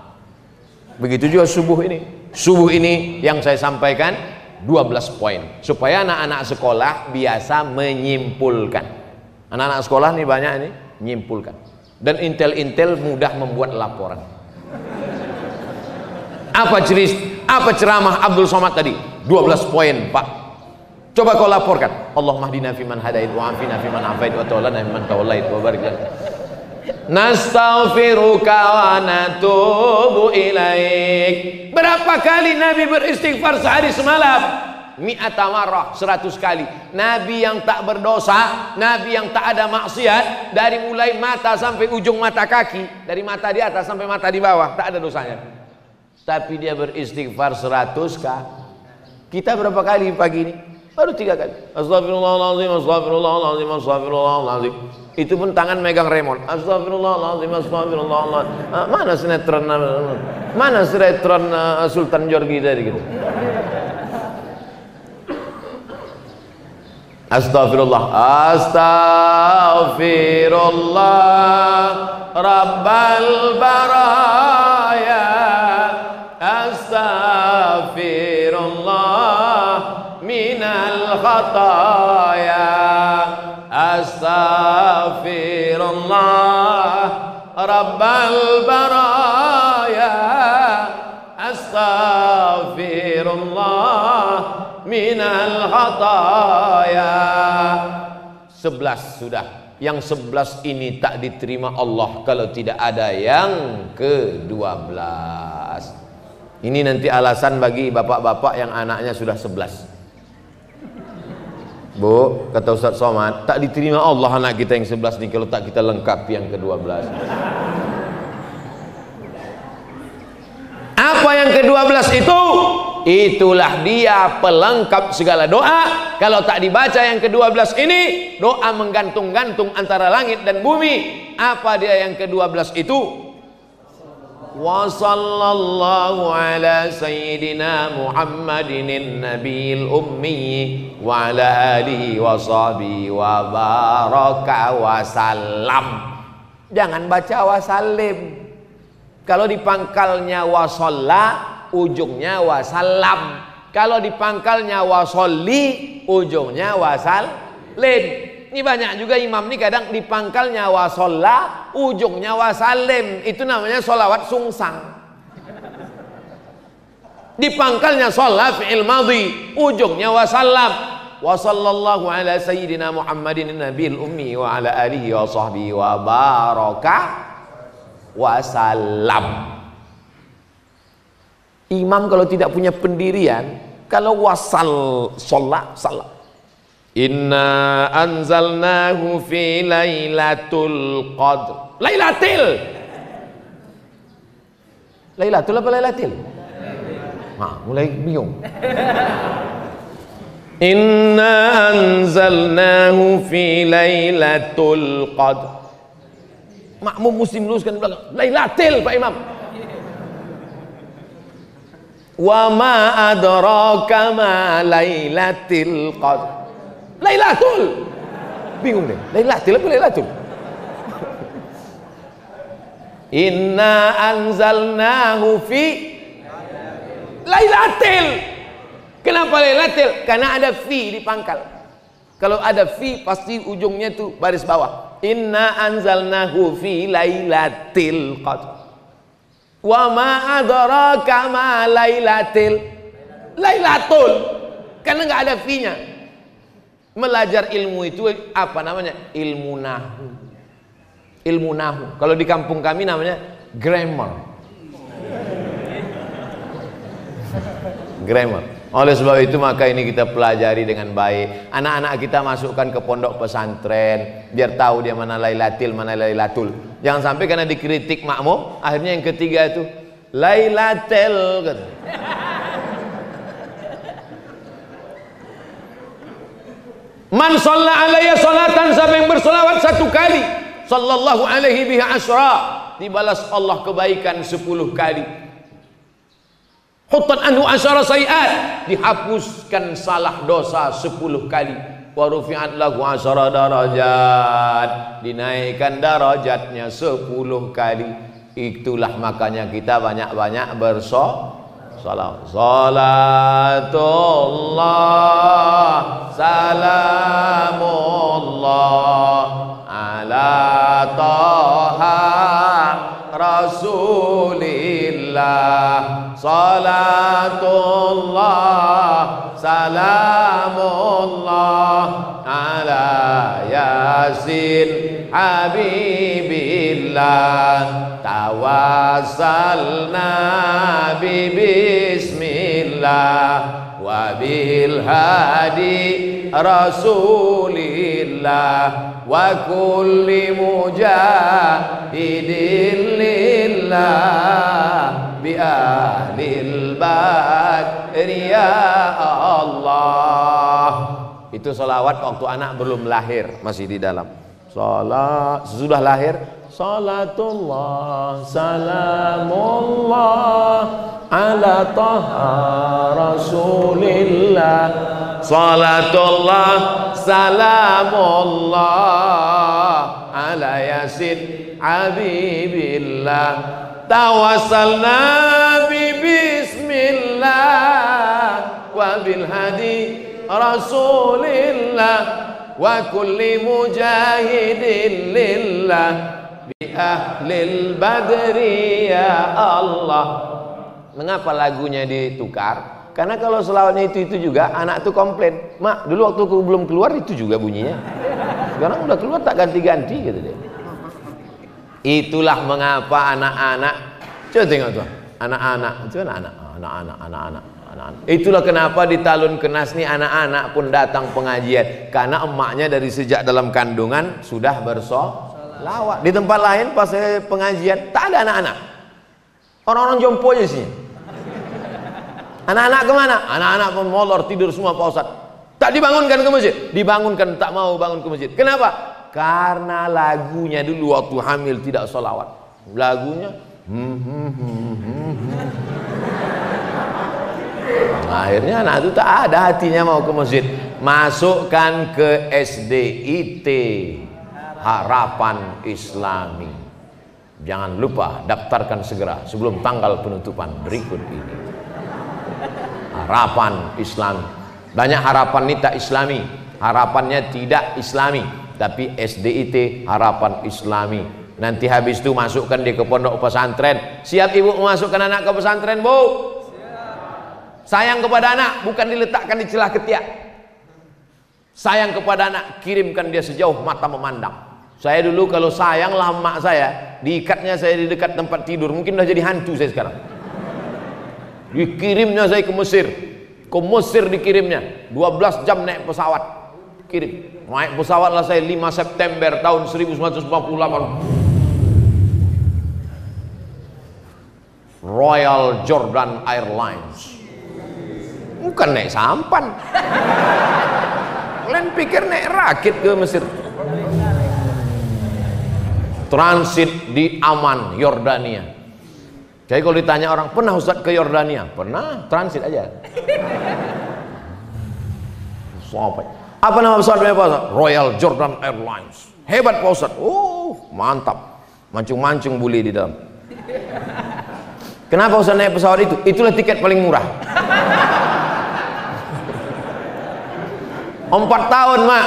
Begitu juga subuh ini. Subuh ini yang saya sampaikan 12 poin supaya anak-anak sekolah biasa menyimpulkan. Anak-anak sekolah nih banyak ini menyimpulkan. Dan intel-intel mudah membuat laporan. Apa ceramah Abdul Somad tadi? 12 poin, Pak. Coba kau laporkan. Allahumma hdina fiman hadait wa afina fiman afait wa tawallana fiman tawallait wa barik lana. Nastaghfiruka wa natubu ilaik. Berapa kali Nabi beristighfar sehari semalam? Mi'ata marrah, 100 kali. Nabi yang tak berdosa, Nabi yang tak ada maksiat, dari mulai mata sampai ujung mata kaki, dari mata di atas sampai mata di bawah, tak ada dosanya. Tapi dia beristighfar 100 kali. Kita berapa kali pagi ini? Baru 3 kali. Astagfirullahaladzim, astagfirullahaladzim, astagfirullahaladzim. Itu pun tangan megang remote. Astagfirullahaladzim, astagfirullahaladzim. Mana sinetron Sultan Jorgi tadi gitu. Astagfirullah, astagfirullah Rabbal baraya, astagfirullah minal khataya, astagfirullah Rabbal baraya, astagfirullah minal khataya. 11 sudah. Yang 11 ini tak diterima Allah kalau tidak ada yang ke-12. Ini nanti alasan bagi bapak-bapak yang anaknya sudah 11. Bu, kata Ustaz Somad, tak diterima Allah anak kita yang 11 ini kalau tak kita lengkapi yang ke-12. Apa yang ke-12 itu? Itulah dia pelengkap segala doa. Kalau tak dibaca yang ke-12 ini, doa menggantung-gantung antara langit dan bumi. Apa dia yang ke-12 itu? Wa sallallahu ala sayyidina Muhammadin nabiyil ummi wa ala alihi wa sahbihi wa baraka wa salam. Jangan baca wa salim. Kalau di pangkalnya wa shalla, ujungnya wa salam. Kalau di pangkalnya wa sholli, ujungnya wa salim. Ini banyak juga imam nih kadang di pangkalnya wa sholla, ujungnya wa salim. Itu namanya sholawat sungsang. Di pangkalnya sholla fi'il madhi, ujungnya wa salam. Wa sallallahu ala sayyidina Muhammadin nabil ummi wa ala alihi wa sahbihi wa baraka wa salam. Imam kalau tidak punya pendirian, kalau wasal sholat salam. Inna anzalnahu fi lailatul qadr. Lailatul apa lailatul? Mulai bingung. Inna anzalnahu fi lailatul qadr. Makmum muslim luruskan di belakang. Lailatul Pak Imam. Wa ma adraka ma lailatul qadr. Lailatul. Bingung deh. Lailatul apa lailatul? Inna anzalnahu fi lailatul. Kenapa lailatul? Karena ada fi di pangkal. Kalau ada fi pasti ujungnya tuh baris bawah. Inna anzalnahu fi lailatul qadr. Wa ma adraka ma lailatul. Karena nggak ada fee-nya. Belajar ilmu itu apa namanya? Ilmu nahu. Ilmu nahu. Kalau di kampung kami namanya grammar. Grammar. Oleh sebab itu maka ini kita pelajari dengan baik. Anak-anak kita masukkan ke pondok pesantren biar tahu dia mana Lailatul, mana Lailatul. Jangan sampai karena dikritik makmum, akhirnya yang ketiga itu Lailatul gitu. Man shalla alayya salatan, siapa yang bersolawat satu kali, sallallahu alaihi biha asyra, dibalas Allah kebaikan 10 kali. Huttan anhu asyara sayiat, dihapuskan salah dosa 10 kali. Wa rufi'at lahu asyara darajat, dinaikkan darajatnya 10 kali. Itulah makanya kita banyak-banyak bersolawat. Salatullah salamullah ala taha rasulillah. Salatullah salamullah ala yasin habibillah. Tawassalna bismillah wa bil hadi rasulillah wa kulli mujahidin lillah bi ahlil badri ya Allah. Itu salawat waktu anak belum lahir, masih di dalam. Salat sesudah lahir, salatullah salamullah ala taha rasulillah. Salatullah salamullah ala yasin habibillah. Tawassalna bismillah wa bil hadi rasulillah wa kulli mujahidin lillah bi ahlil badri ya Allah. Mengapa lagunya ditukar? Karena kalau selawatnya itu juga anak tuh komplain, mak dulu waktu aku belum keluar itu juga bunyinya, sekarang udah keluar tak ganti-ganti gitu deh. Itulah mengapa anak-anak, coba tengok tuh, anak-anak, coba anak-anak. Itulah kenapa di Talun Kenas nih anak-anak pun datang pengajian, karena emaknya dari sejak dalam kandungan sudah bersolawat. Di tempat lain pas pengajian tak ada anak-anak, orang-orang jompo aja sih. Anak-anak kemana? Anak-anak pun molor tidur semua Pak Ustadz. Tak dibangunkan ke masjid, dibangunkan tak mau bangun ke masjid. Kenapa? Karena lagunya dulu waktu hamil tidak solawat. Lagunya akhirnya anak itu tak ada hatinya mau ke masjid. Masukkan ke SDIT, Harapan Islami. Jangan lupa daftarkan segera sebelum tanggal penutupan berikut ini. Harapan Islami. Banyak harapan ini tak islami, harapannya tidak islami, tapi SDIT Harapan Islami. Nanti habis itu masukkan dia ke pondok pesantren. Siap ibu memasukkan anak ke pesantren, Bu? Sayang kepada anak bukan diletakkan di celah ketiak. Sayang kepada anak, kirimkan dia sejauh mata memandang. Saya dulu kalau sayang lah emak saya, diikatnya saya di dekat tempat tidur, mungkin udah jadi hantu saya sekarang. Dikirimnya saya ke Mesir. Ke Mesir dikirimnya 12 jam naik pesawat. Kirim. Naik pesawat lah saya 5 September tahun 1948. Royal Jordan Airlines. Bukan naik sampan. Kalian pikir naik rakit ke Mesir. Transit di Amman, Yordania. Jadi kalau ditanya orang, pernah Ustaz ke Yordania? Pernah, transit aja. Apa nama pesawatnya Pak Ustaz? Royal Jordan Airlines. Hebat Pak Ustaz. Mantap. Mancung-mancung buli di dalam. Kenapa Ustaz naik pesawat itu? Itulah tiket paling murah. 4 tahun mak,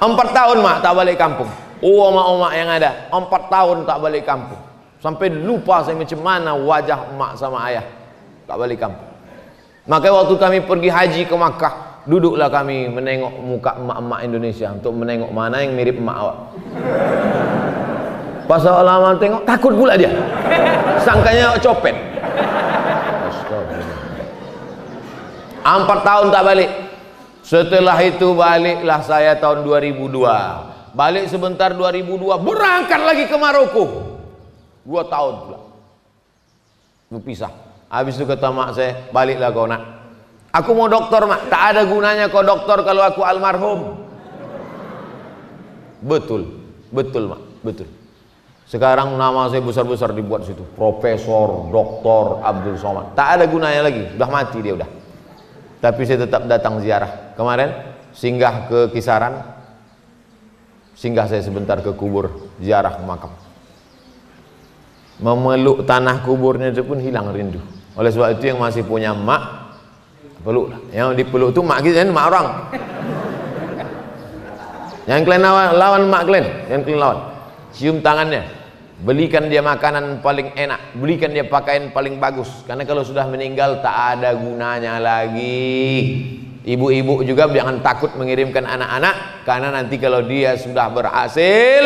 4 tahun mak tak balik kampung. Omak-omak yang ada 4 tahun tak balik kampung. Sampai lupa saya macam mana wajah emak sama ayah. Tak balik kampung. Makanya waktu kami pergi haji ke Makkah, Duduklah kami menengok muka emak-emak Indonesia untuk menengok mana yang mirip emak awak. Pas awak lama tengok, takut pula dia. Sangkanya awak copet. 4 tahun tak balik. Setelah itu baliklah saya tahun 2002. Balik sebentar 2002, berangkat lagi ke Maroko. 2 tahun pula. Berpisah. Habis itu kata mak saya, baliklah kau nak. Aku mau doktor mak. Tak ada gunanya kau doktor kalau aku almarhum. Betul, betul mak, betul. Sekarang nama saya besar-besar dibuat situ. Profesor, Doktor Abdul Somad. Tak ada gunanya lagi, sudah mati dia udah. Tapi saya tetap datang ziarah. Kemarin singgah ke Kisaran, singgah saya sebentar ke kubur, ziarah makam. Memeluk tanah kuburnya itu pun hilang rindu. Oleh sebab itu yang masih punya mak, peluk lah. Yang dipeluk itu mak kita, mak orang. Yang kalian lawan mak kalian, yang kalian lawan. Cium tangannya, belikan dia makanan paling enak, belikan dia pakaian paling bagus. Karena kalau sudah meninggal tak ada gunanya lagi. Ibu-ibu juga jangan takut mengirimkan anak-anak, karena nanti kalau dia sudah berhasil,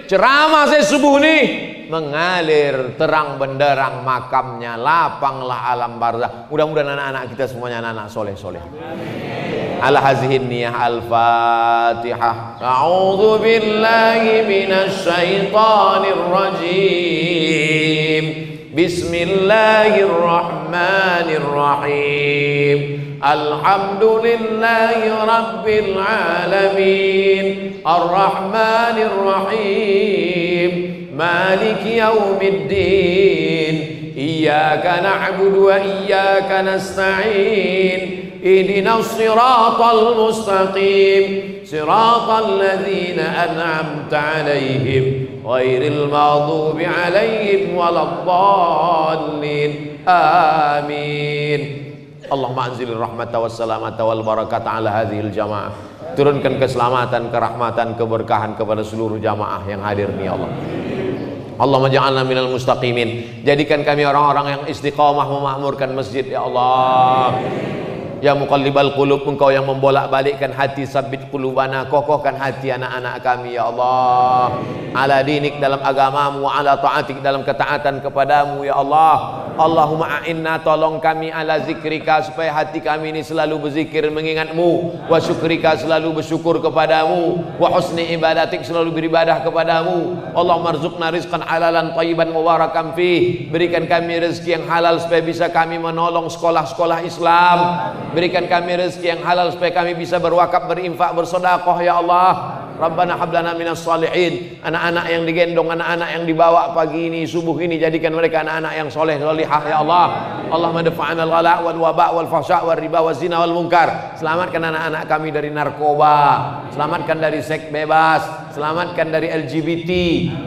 ceramah saya subuh nih, mengalir terang benderang makamnya, lapanglah alam barzakh. Mudah-mudahan anak-anak kita semuanya anak-anak soleh-soleh. Ala hazihin niyah al-fatihah. A'udzu billahi minasy syaithanir rajim. Bismillahirrahmanirrahim. Alhamdulillahi rabbil alamin. Ar-rahmanir rahim. Maliki yaumiddin. Iyyaka na'budu wa iyyaka nasta'in. اهدنا الصراط المستقيم صراط الذين أنعمت عليهم غير المغضوب عليهم ولا الضالين آمين اللهم أنزل الرحمة والسلامة والبركة على هذه الجماعة. Turunkan keselamatan, kerahmatan, keberkahan kepada seluruh jamaah yang hadir nih Allah. Allahumma ja'alna minal mustaqimin. Jadikan kami orang-orang yang istiqamah memakmurkan masjid ya Allah. Ya muqallibal qulub, engkau yang membolak-balikkan hati, sabbit qulubana, kokohkan hati anak-anak kami ya Allah. Ala dinik, dalam agamamu, ala ta'atik, dalam ketaatan kepadamu ya Allah. Allahumma a'inna, tolong kami, ala zikrika, supaya hati kami ini selalu berzikir mengingatmu, wa syukrika, selalu bersyukur kepadamu, wa husni ibadatik, selalu beribadah kepadamu. Allahumma rzuqna rizqan halalan thayyiban mubarakan fih. Berikan kami rezeki yang halal supaya bisa kami menolong sekolah-sekolah Islam. Berikan kami rezeki yang halal supaya kami bisa berwakaf, berinfak, bersedekah ya Allah. Rabbana hablana minas salihin. Anak-anak yang digendong, anak-anak yang dibawa pagi ini, subuh ini, jadikan mereka anak-anak yang soleh solihah ya Allah. Allahumma dafa'ana al-ghala wal waba wal fahsya wal riba wal zina wal munkar. Selamatkan anak-anak kami dari narkoba, selamatkan dari seks bebas, selamatkan dari LGBT,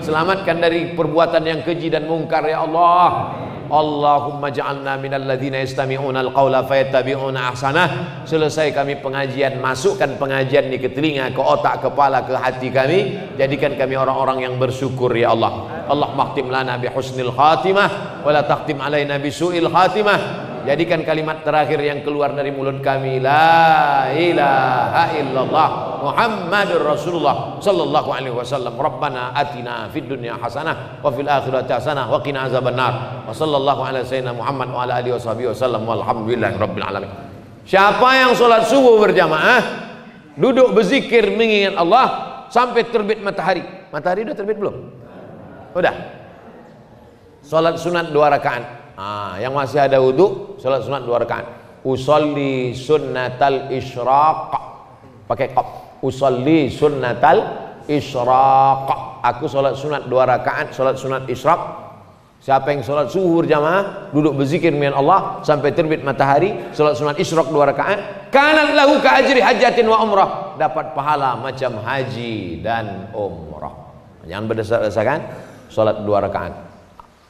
selamatkan dari perbuatan yang keji dan mungkar ya Allah. Allahumma ja'alna minal ladzina yastami'una al-qawla fayattabi'una ahsanah. Selesai kami pengajian, masukkan pengajian ini ke telinga, ke otak, kepala, ke hati kami. Jadikan kami orang-orang yang bersyukur ya Allah. Allahumma khtim lana bi husnil khatimah wa la takhtim alaina bi su'il khatimah. Jadikan kalimat terakhir yang keluar dari mulut kami, la ilaha illallah Muhammadur Rasulullah sallallahu alaihi wasallam. Rabbana atina fid dunya hasanah wa fil akhirati hasanah wa qina azabannar. Wa sallallahu ala sayyidina Muhammad wa ala alihi washabihi wasallam walhamdulillahi rabbil alamin. Siapa yang sholat subuh berjamaah, duduk berzikir mengingat Allah sampai terbit matahari. Matahari udah terbit belum? Udah. Sholat sunat 2 rakaat. Yang masih ada wudu, sholat sunat 2 rakaat. Usolli sunnatal isyraq, pakai qaf. Usolli sunnatal isyraq. Aku sholat sunat 2 rakaat, sholat sunat isyraq. Siapa yang sholat subuh berjamaah, duduk berzikir dengan Allah sampai terbit matahari, sholat sunat isyraq 2 rakaat, kanat lahu ka ajri hajatin wa umrah, dapat pahala macam haji dan umrah. Jangan berdasar-dasarkan sholat 2 rakaat.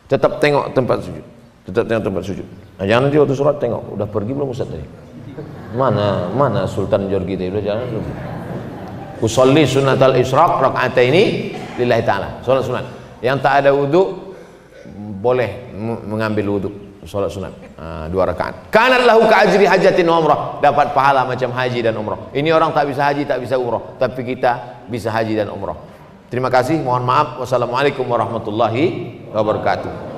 Tetap tengok tempat sujud. Tetap tengok tempat sujud. Nah, jangan nanti waktu sholat tengok, udah pergi belum Ustaz tadi? Mana Sultan Jorgi tadi, udah jalan belum? Usolli sunnatal isyraq rakaataini lillahi ta'ala. Sholat sunat. Yang tak ada wudu boleh mengambil wudu. Salat sunat 2 rakaat. Kanat lahu ka ajri hajatin wa umrah, dapat pahala macam haji dan umrah. Ini orang tak bisa haji, tak bisa umrah, tapi kita bisa haji dan umrah. Terima kasih, mohon maaf. Wassalamualaikum warahmatullahi wabarakatuh.